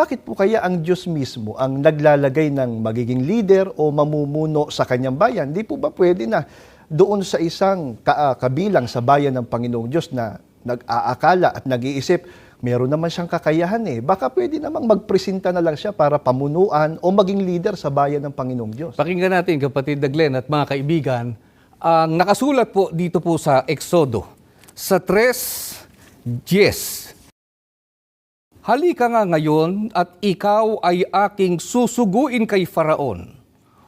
bakit po kaya ang Diyos mismo ang naglalagay ng magiging leader o mamumuno sa kanyang bayan? Di po ba pwede na doon sa isang kabilang sa bayan ng Panginoong Diyos na nag-aakala at nag-iisip, meron naman siyang kakayahan eh. Baka pwede namang magpresenta na lang siya para pamunuan o maging leader sa bayan ng Panginoong Diyos. Pakinggan natin, kapatid na Glenn at mga kaibigan, ang nakasulat po dito po sa Exodo, sa 3:10. Halika nga ngayon at ikaw ay aking susuguin kay Faraon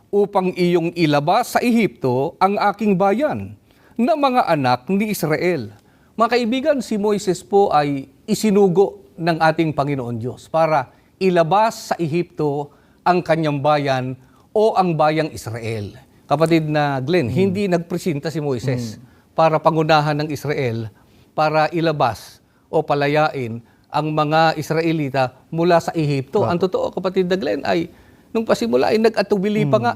upang iyong ilabas sa Ehipto ang aking bayan na mga anak ni Israel. Mga kaibigan, si Moises po ay isinugo ng ating Panginoon Diyos para ilabas sa Ehipto ang kanyang bayan o ang bayang Israel. Kapatid na Glenn, hindi nagpresenta si Moises para pangunahan ng Israel para ilabas o palayain ang mga Israelita mula sa Ehipto. Ang totoo, kapatid na Glenn, ay nung pasimula ay nag-atubili pa nga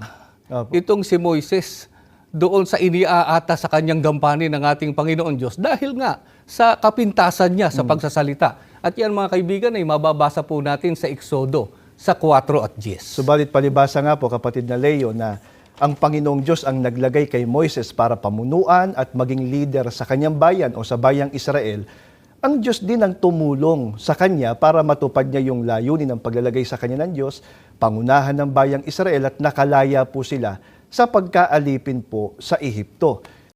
itong si Moises doon sa iniaata sa kanyang gampanin ng ating Panginoon Diyos dahil nga sa kapintasan niya sa pagsasalita. At yan mga kaibigan ay mababasa po natin sa Exodo sa 4:10. Subalit palibasa nga po kapatid na Leo na ang Panginoong Diyos ang naglagay kay Moises para pamunuan at maging leader sa kanyang bayan o sa bayang Israel. Ang Diyos din ang tumulong sa kanya para matupad niya yung layunin ng paglalagay sa kanya ng Diyos, pangunahan ng bayang Israel at nakalaya po sila sa pagkaalipin po sa Ehipto.